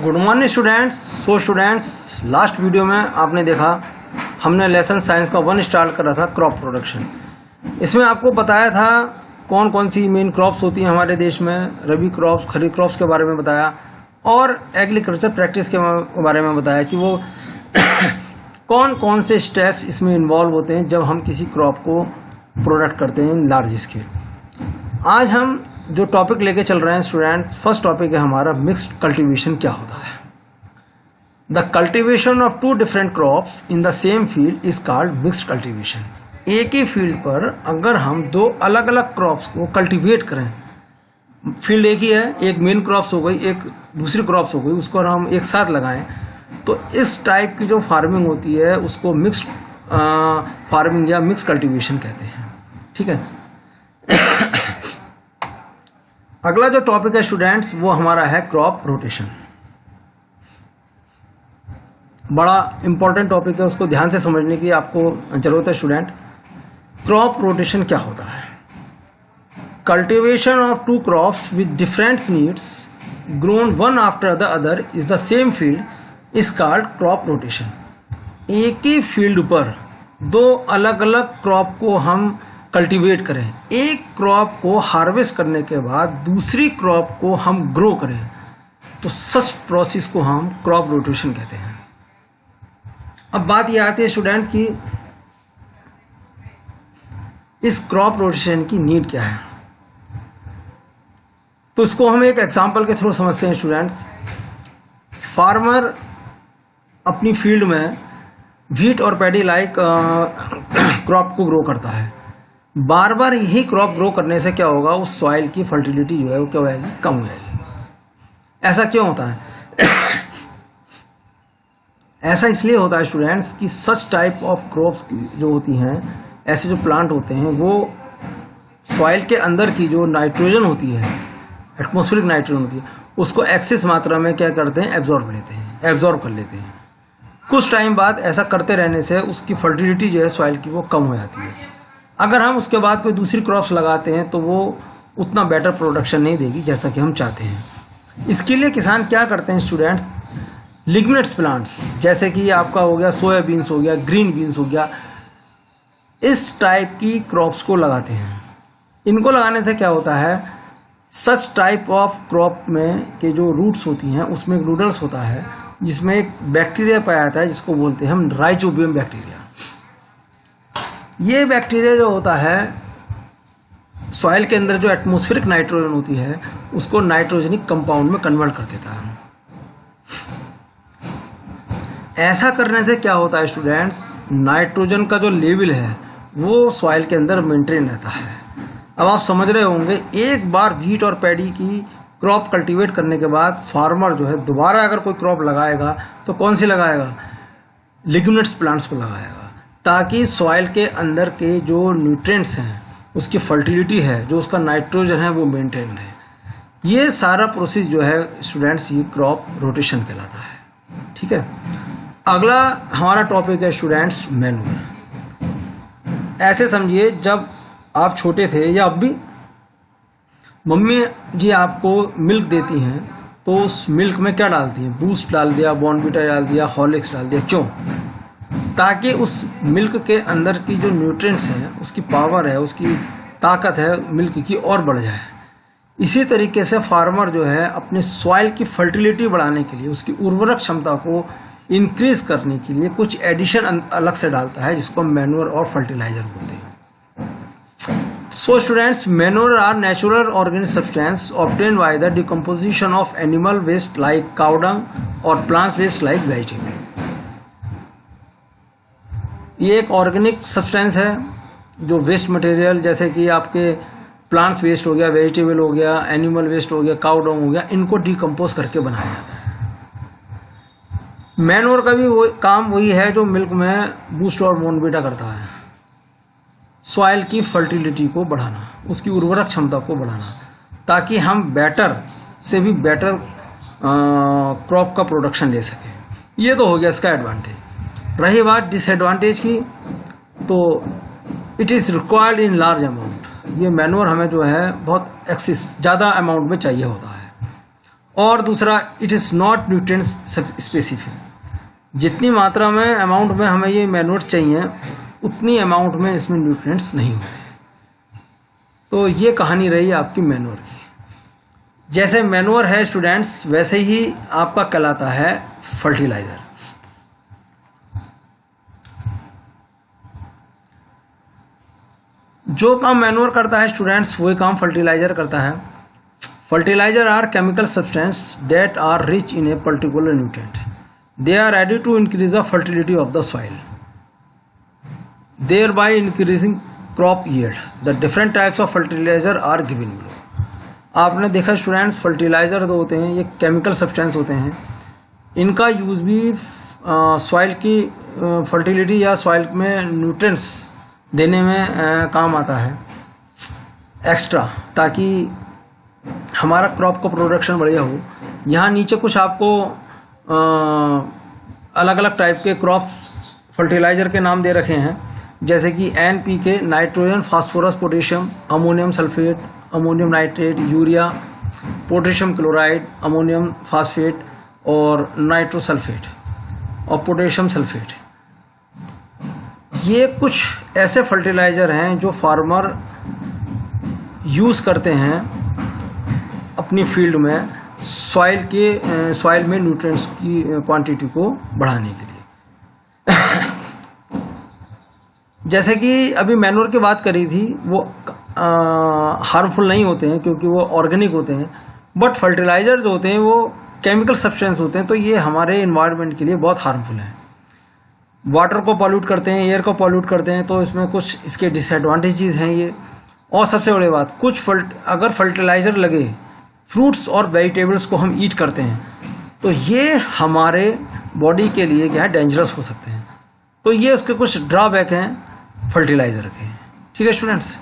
Good morning students. Students, last video में आपने देखा हमने लेसन साइंस का 1 स्टार्ट करा था क्रॉप प्रोडक्शन। इसमें आपको बताया था कौन कौन सी मेन क्रॉप्स होती हैं हमारे देश में, रबी क्रॉप्स, खरीफ क्रॉप्स के बारे में बताया और एग्रीकल्चर प्रैक्टिस के बारे में बताया कि वो कौन कौन से स्टेप्स इसमें इन्वॉल्व होते हैं जब हम किसी क्रॉप को प्रोडक्ट करते हैं लार्ज स्केल। आज हम जो टॉपिक लेके चल रहे हैं स्टूडेंट्स, फर्स्ट टॉपिक है हमारा मिक्स्ड कल्टीवेशन क्या होता है। The cultivation of 2 different crops in the same field is called mixed cultivation. एक ही फील्ड पर अगर हम 2 अलग अलग क्रॉप्स को कल्टीवेट करें, फील्ड एक ही है, एक मेन क्रॉप्स हो गई, एक दूसरी क्रॉप्स हो गई, उसको हम एक साथ लगाएं तो इस टाइप की जो फार्मिंग होती है उसको मिक्स्ड फार्मिंग या मिक्स कल्टीवेशन कहते हैं। ठीक है। अगला जो टॉपिक है स्टूडेंट्स वो हमारा है क्रॉप रोटेशन। बड़ा इंपॉर्टेंट टॉपिक है, उसको ध्यान से समझने की आपको जरूरत है स्टूडेंट। क्रॉप रोटेशन क्या होता है? Cultivation of 2 crops with different needs grown one after the other is the same field is called crop rotation. एक ही फील्ड पर 2 अलग अलग क्रॉप को हम कल्टीवेट करें, एक क्रॉप को हार्वेस्ट करने के बाद दूसरी क्रॉप को हम ग्रो करें, तो सच प्रोसेस को हम क्रॉप रोटेशन कहते हैं। अब बात यह आती है स्टूडेंट्स की इस क्रॉप रोटेशन की नीड क्या है, तो इसको हम एक एग्जांपल के थ्रू समझते हैं स्टूडेंट्स। फार्मर अपनी फील्ड में व्हीट और पैडी लाइक क्रॉप को ग्रो करता है। बार बार यही क्रॉप ग्रो करने से क्या होगा, उस सॉइल की फर्टिलिटी जो है वो क्या हो जाएगी, कम हो जाएगी। ऐसा क्यों होता है? ऐसा इसलिए होता है स्टूडेंट्स कि सच टाइप ऑफ क्रॉप्स जो होती हैं, ऐसे जो प्लांट होते हैं, वो सॉइल के अंदर की जो नाइट्रोजन होती है, एटमॉस्फेरिक नाइट्रोजन होती है, उसको एक्सेस मात्रा में क्या करते हैं, एब्जॉर्ब कर लेते हैं। कुछ टाइम बाद ऐसा करते रहने से उसकी फर्टिलिटी जो है सॉइल की वो कम हो जाती है। अगर हम उसके बाद कोई दूसरी क्रॉप्स लगाते हैं तो वो उतना बेटर प्रोडक्शन नहीं देगी जैसा कि हम चाहते हैं। इसके लिए किसान क्या करते हैं स्टूडेंट्स, लिग्नेट्स प्लांट्स जैसे कि आपका हो गया सोयाबीन्स हो गया, ग्रीन बीन्स हो गया, इस टाइप की क्रॉप्स को लगाते हैं। इनको लगाने से क्या होता है, सच टाइप ऑफ क्रॉप में के जो रूट्स होती हैं उसमें एक नूडल्स होता है जिसमें एक बैक्टीरिया पाया जाता है जिसको बोलते हैं हम राइजोबियम बैक्टीरिया। ये बैक्टीरिया जो होता है सॉइल के अंदर जो एटमॉस्फेरिक नाइट्रोजन होती है उसको नाइट्रोजनिक कंपाउंड में कन्वर्ट कर देता है। ऐसा करने से क्या होता है स्टूडेंट्स, नाइट्रोजन का जो लेवल है वो सॉइल के अंदर मेंटेन रहता है। अब आप समझ रहे होंगे, एक बार व्हीट और पैडी की क्रॉप कल्टीवेट करने के बाद फार्मर जो है दोबारा अगर कोई क्रॉप लगाएगा तो कौन सी लगाएगा, लिग्नेट्स प्लांट्स को लगाएगा, ताकि सॉइल के अंदर के जो न्यूट्रिएंट्स हैं, उसकी फर्टिलिटी है, जो उसका नाइट्रोजन है वो मेंटेन रहे। ये सारा प्रोसेस जो है स्टूडेंट्स ये क्रॉप रोटेशन कहलाता है। ठीक है। अगला हमारा टॉपिक है स्टूडेंट्स मैन्योर। ऐसे समझिए जब आप छोटे थे या अब भी मम्मी जी आपको मिल्क देती हैं तो उस मिल्क में क्या डालती हैं, बूस्ट डाल दिया, बॉर्नविटा डाल दिया, हॉर्लिक्स डाल दिया, क्यों? ताकि उस मिल्क के अंदर की जो न्यूट्रिएंट्स हैं, उसकी पावर है, उसकी ताकत है मिल्क की और बढ़ जाए। इसी तरीके से फार्मर जो है अपने सॉइल की फर्टिलिटी बढ़ाने के लिए, उसकी उर्वरक क्षमता को इंक्रीज करने के लिए कुछ एडिशन अलग से डालता है जिसको मैन्योर और फर्टिलाइजर बोलते हैं। So students, manure are natural organic substance obtained by the decomposition of animal waste like cow dung or plant waste like vegetable. ये एक ऑर्गेनिक सब्सटेंस है जो वेस्ट मटेरियल जैसे कि आपके प्लांट वेस्ट हो गया, वेजिटेबल हो गया, एनिमल वेस्ट हो गया, काउ डंग हो गया, इनको डिकम्पोज करके बनाया जाता है। मैन्योर का भी वो काम वही है जो मिल्क में बूस्ट और बॉर्नविटा करता है, सॉइल की फर्टिलिटी को बढ़ाना, उसकी उर्वरक क्षमता को बढ़ाना, ताकि हम बेटर से भी बेटर क्रॉप का प्रोडक्शन ले सकें। ये तो हो गया इसका एडवांटेज। रही बात डिसएडवांटेज की, तो it is required in large amount. ये मैन्योर हमें जो है बहुत एक्सेस ज़्यादा अमाउंट में चाहिए होता है और दूसरा, it is not nutrient specific. जितनी मात्रा में अमाउंट में हमें ये मैन्योर चाहिए उतनी अमाउंट में इसमें न्यूट्रिएंट्स नहीं होते। तो ये कहानी रही आपकी मैन्योर की। जैसे मैन्योर है स्टूडेंट्स, वैसे ही आपका कहलाता है फर्टिलाइजर। जो काम मैन्योर करता है स्टूडेंट्स, वही काम फर्टिलाइजर करता है। Fertiliser are chemical substance that are rich in a particular nutrient. They are added to increase the fertility of the soil, thereby increasing crop yield. The different types of fertilizer are given below. आपने देखा students, fertiliser जो होते हैं ये chemical substance होते हैं। इनका use भी सॉइल की फर्टिलिटी या सॉइल में न्यूट्रिएंट्स देने में काम आता है एक्स्ट्रा, ताकि हमारा क्रॉप का प्रोडक्शन बढ़िया हो। यहाँ नीचे कुछ आपको अलग अलग टाइप के क्रॉप फर्टिलाइज़र के नाम दे रखे हैं, जैसे कि NPK, nitrogen, phosphorus, potassium, ammonium sulphate, ammonium nitrate, urea, potassium chloride, ammonium phosphate और नाइट्रो सल्फेट और पोटेशियम सल्फेट। ये कुछ ऐसे फर्टिलाइज़र हैं जो फार्मर यूज़ करते हैं अपनी फील्ड में सॉइल में न्यूट्रिएंट्स की क्वांटिटी को बढ़ाने के लिए। जैसे कि अभी मैन्योर की बात करी थी, वो हार्मफुल नहीं होते हैं क्योंकि वो ऑर्गेनिक होते हैं, बट फर्टिलाइज़र जो होते हैं वो केमिकल सब्सटेंस होते हैं, तो ये हमारे इन्वायरमेंट के लिए बहुत हार्मफुल हैं। वाटर को पॉल्यूट करते हैं, एयर को पॉल्यूट करते हैं, तो इसमें कुछ इसके डिसएडवांटेजेस हैं ये। और सबसे बड़ी बात, अगर फर्टिलाइज़र लगे फ्रूट्स और वेजिटेबल्स को हम ईट करते हैं तो ये हमारे बॉडी के लिए क्या है, डेंजरस हो सकते हैं। तो ये उसके कुछ ड्रॉबैक हैं फर्टिलाइज़र के। ठीक है स्टूडेंट्स।